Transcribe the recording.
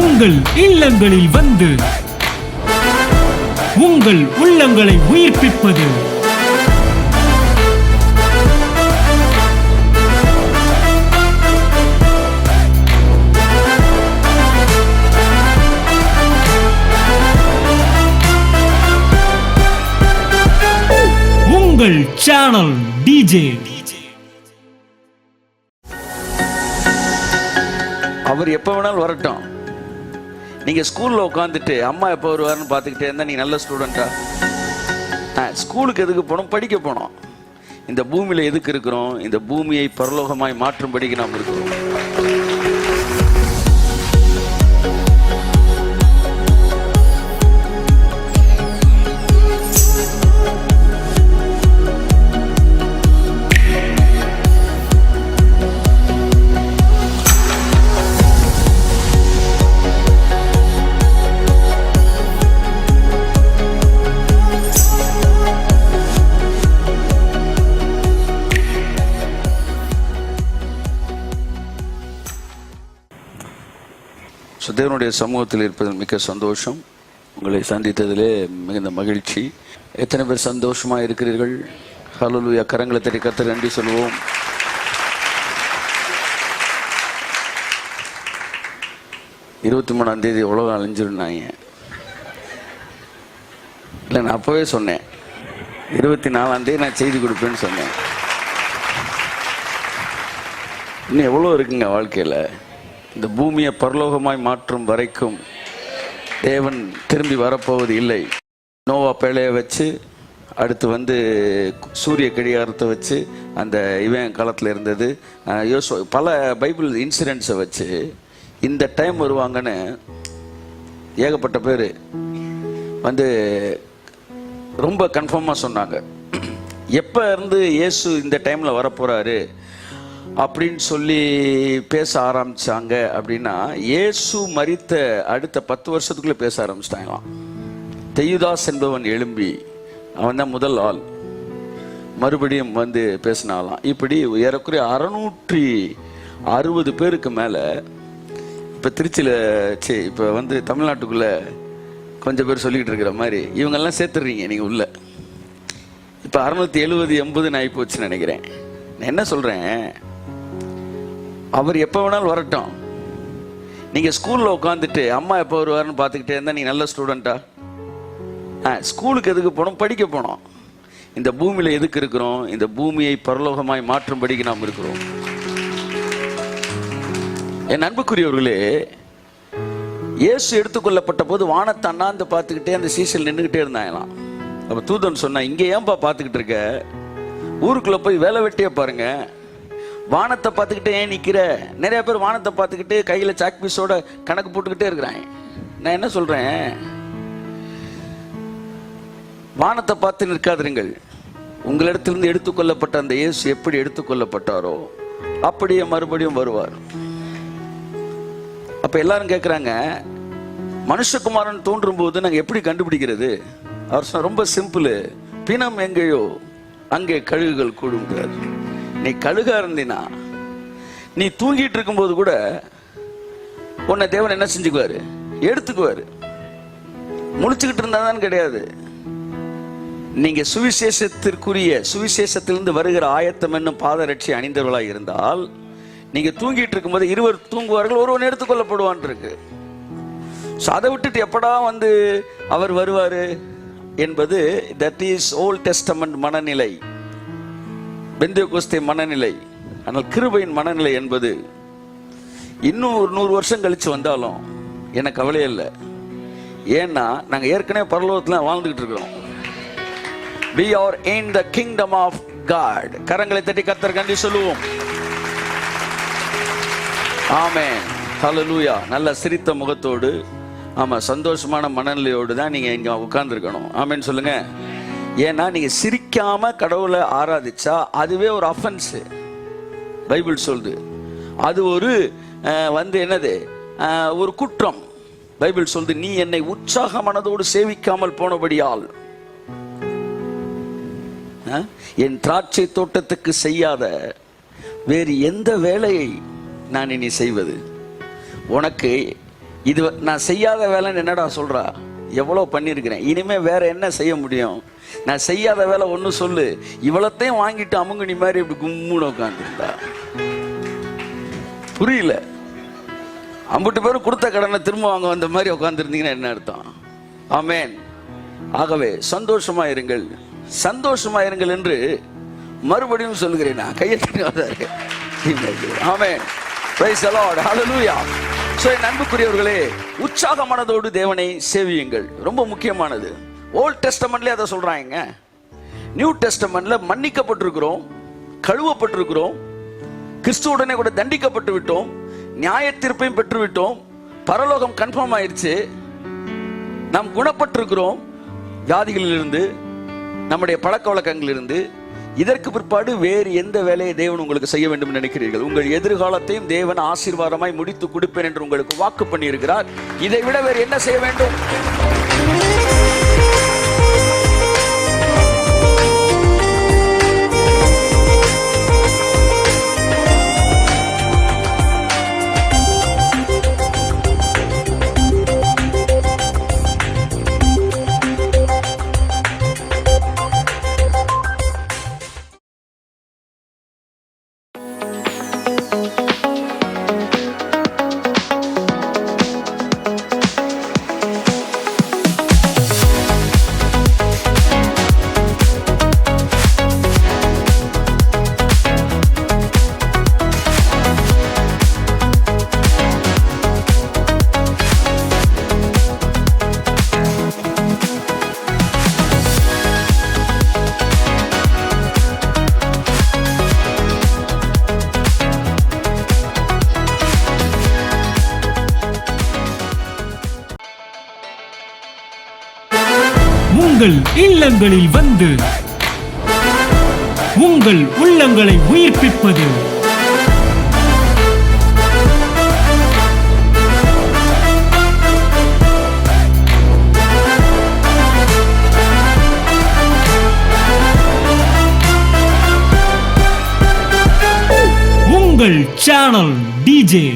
உங்கள் இல்லங்களில் வந்து உங்கள் உள்ளங்களை உயிர்ப்பிப்பது உங்கள் சேனல் டிஜே. அவர் எப்போ வேணாலும் வரட்டும். நீங்கள் ஸ்கூலில் உட்காந்துட்டு அம்மா எப்போ வருவாருன்னு பார்த்துக்கிட்டே இருந்தால் நீ நல்ல ஸ்டூடெண்ட்டா? ஸ்கூலுக்கு எதுக்கு போனோம்? படிக்க போனோம். இந்த பூமியில் எதுக்கு இருக்கிறோம்? இந்த பூமியை பரலோகமாய் மாற்றும்படிக்கு நாம் இருக்கிறோம். தேவனுடைய சமூகத்தில் இருப்பதில் மிக்க சந்தோஷம். உங்களை சந்தித்ததிலே மிகுந்த மகிழ்ச்சி. எத்தனை பேர் சந்தோஷமாக இருக்கிறீர்கள்? ஹல்லேலூயா. கரங்களை தட்டி கர்த்தருக்கு நன்றி சொல்லுவோம். இருபத்தி 23 உலகம் அழிஞ்சிருந்தாங்க. இல்லை, நான் அப்போவே சொன்னேன் 24 நான் செய்தி கொடுப்பேன்னு சொன்னேன். இன்னும் எவ்வளோ இருக்குங்க வாழ்க்கையில். இந்த பூமியை பரலோகமாய் மாற்றும் வரைக்கும் தேவன் திரும்பி வரப்போவது இல்லை. நோவா பேழையை வச்சு, அடுத்து சூரிய கடிகாரத்தை வச்சு, அந்த இவன் காலத்தில் இருந்தது பல பைபிள் இன்சிடென்ட்ஸை வச்சு இந்த டைம் வருவாங்கன்னு ஏகப்பட்ட பேர் ரொம்ப கன்ஃபார்மாக சொன்னாங்க. எப்போ இருந்து இயேசு இந்த டைமில் வரப்போகிறாரு அப்படின்னு சொல்லி பேச ஆரம்பிச்சாங்க அப்படின்னா, இயேசு மரித்த அடுத்த 10 வருஷத்துக்குள்ளே பேச ஆரம்பிச்சிட்டாங்களாம். தெயுதாஸ் என்பவன் எழும்பி, அவன் தான் முதல் ஆள், மறுபடியும் பேசினாலாம். இப்படி ஏறக்குறைய 660 பேருக்கு மேலே இப்போ திருச்சியில் இப்போ தமிழ்நாட்டுக்குள்ளே கொஞ்சம் பேர் சொல்லிக்கிட்டு இருக்கிற மாதிரி இவங்கெல்லாம் சேர்த்துடுறீங்க நீங்கள் உள்ள. இப்போ 670-80 ஆகி போச்சுன்னு நினைக்கிறேன். நான் என்ன சொல்கிறேன், அவர் எப்போ வேணாலும் வரட்டும். நீங்கள் ஸ்கூலில் உட்காந்துட்டு அம்மா எப்போ வருவாருன்னு பார்த்துக்கிட்டே இருந்தால் நீ நல்ல ஸ்டூடெண்ட்டா? ஸ்கூலுக்கு எதுக்கு போனோம்? படிக்க போனோம். இந்த பூமியில் எதுக்கு இருக்கிறோம்? இந்த பூமியை பரலோகமாய் மாற்றும்படிக்கு நாம் இருக்கிறோம். என் அன்புக்குரியவர்களே, இயேசு எடுத்துக்கொள்ளப்பட்ட போது வானத்தை அண்ணாந்து பார்த்துக்கிட்டே அந்த சீசல் நின்றுக்கிட்டே இருந்தாங்களாம். அப்போ தூதன் சொன்னா, இங்கே ஏன்பா பார்த்துக்கிட்டு இருக்க? ஊருக்குள்ளே போய் வேலை வெட்டியே பாருங்க. வானத்தை பார்த்துக்கிட்டே ஏன் நிற்கிற? நிறைய பேர் வானத்தை பார்த்துக்கிட்டு கையில் சாக் பீஸோட கணக்கு போட்டுக்கிட்டே இருக்கிறாங்க. நான் என்ன சொல்கிறேன், வானத்தை பார்த்து நிற்காதிருங்கள். உங்களிடத்திலிருந்து எடுத்துக்கொள்ளப்பட்ட அந்த இயேசு எப்படி எடுத்துக்கொள்ளப்பட்டாரோ அப்படியே மறுபடியும் வருவார். அப்போ எல்லாரும் கேட்குறாங்க, மனுஷகுமாரன் தோன்றும் போது நாங்கள் எப்படி கண்டுபிடிக்கிறது? அவர் சொன்ன ரொம்ப சிம்பிள். பிணம் எங்கேயோ அங்கே கழுகுகள் கூடுங்கிறார். நீ கழுகா இருந்தினா, நீ தூங்கிட்டு இருக்கும்போது கூட உன்னை தேவன் என்ன செஞ்சுக்குவாரு? எடுத்துக்குவாரு. முழிச்சுக்கிட்டு இருந்தாதான் கிடையாது. நீங்க சுவிசேஷத்திலிருந்து வருகிற ஆயத்தம் என்னும் பாதரட்சி அணிந்தவர்களாக இருந்தால், நீங்க தூங்கிட்டு இருக்கும்போது 20 தூங்குவார்கள், ஒருவன் எடுத்துக்கொள்ளப்படுவான் இருக்கு. அதை விட்டுட்டு எப்படா அவர் வருவாரு என்பது தட் இஸ் ஓல்ட் டெஸ்டமெண்ட் மனநிலை, பெந்தேகோஸ்தே மனநிலை. ஆனால் கிருபையின் மனநிலை என்பது இன்னும் ஒரு 100 வருஷம் கழிச்சு வந்தாலும் எனக்கு கவலையே இல்லை. ஏன்னா நாங்கள் ஏற்கனவே பரலோகத்தில் வாழ்ந்துகிட்டு இருக்கிறோம். We are in the kingdom of God. கரங்களை தட்டி கர்த்தருக்கு நன்றி சொல்லுவோம். ஆமென். ஹல்லேலூயா. நல்ல சிரித்த முகத்தோடு, சந்தோஷமான மனநிலையோடு தான் நீங்க இங்க உட்கார்ந்துருக்கணும். ஆமென் சொல்லுங்க. ஏன்னா நீங்க சிரிக்காம கடவுளை ஆராதிச்சா அதுவே ஒரு அஃபென்ஸ். பைபிள் சொல்லுது அது ஒரு என்னது, ஒரு குற்றம். பைபிள் சொல்லுது, நீ என்னை உற்சாக மனதோடு சேவிக்காமல் போனபடியால் என் திராட்சை தோட்டத்துக்கு செய்யாத வேறு எந்த வேலையை நான் இனி செய்வது? உனக்கு இது நான் செய்யாத வேலைன்னு என்னடா சொல்றா? எவ்வளோ பண்ணியிருக்கிறேன், இனிமே வேற என்ன செய்ய முடியும்? நான் செய்யாத வேலை ஒன்று சொல்லு. இவ்வளத்தையும் வாங்கிட்டு அமுங்கனி மாதிரி இப்படி கும்முன்னு உட்காந்துருந்தா புரியல. அம்புட்டு பேரும் கொடுத்த கடனை திரும்ப வாங்க வந்த மாதிரி உட்காந்துருந்தீங்கன்னா என்ன அர்த்தம்? ஆமேன். ஆகவே சந்தோஷமா இருங்கள், சந்தோஷமா இருங்கள் என்று மறுபடியும் சொல்லுகிறேன். நான் கையெழுத்து. Amen. Praise the Lord. Hallelujah. So என் அன்புக்குரியவர்களே, உற்சாக மனதோடு தேவனை சேவியுங்கள். ரொம்ப முக்கியமானது. ஓல்ட் டெஸ்டமெண்ட்லயே அதை சொல்றாங்க. நியூ டெஸ்டமெண்ட்ல மன்னிக்கப்பட்டிருக்கிறோம், கழுவப்பட்டிருக்கிறோம், கிறிஸ்துவுடனே கூட தண்டிக்கப்பட்டு விட்டோம், நியாய தீர்ப்பையும் பெற்று விட்டோம், பரலோகம் கன்ஃபார்ம் ஆயிருச்சு, நாம் குணப்பட்டிருக்கிறோம் வியாதிகளிலிருந்து, நம்முடைய பழக்க வழக்கங்களிலிருந்து. இதற்கு பிற்பாடு வேறு எந்த வேலையை தேவன் உங்களுக்கு செய்ய வேண்டும் என்று நினைக்கிறீர்கள்? உங்கள் எதிர்காலத்தையும் தேவன் ஆசீர்வாதமாய் முடித்து கொடுப்பேன் என்று உங்களுக்கு வாக்கு பண்ணியிருக்கிறார். இதை விட வேறு என்ன செய்ய வேண்டும்? உங்கள் இல்லங்களில் வந்து உங்கள் உள்ளங்களை உயிர்ப்பிப்பது உங்கள் சேனல் டிஜே.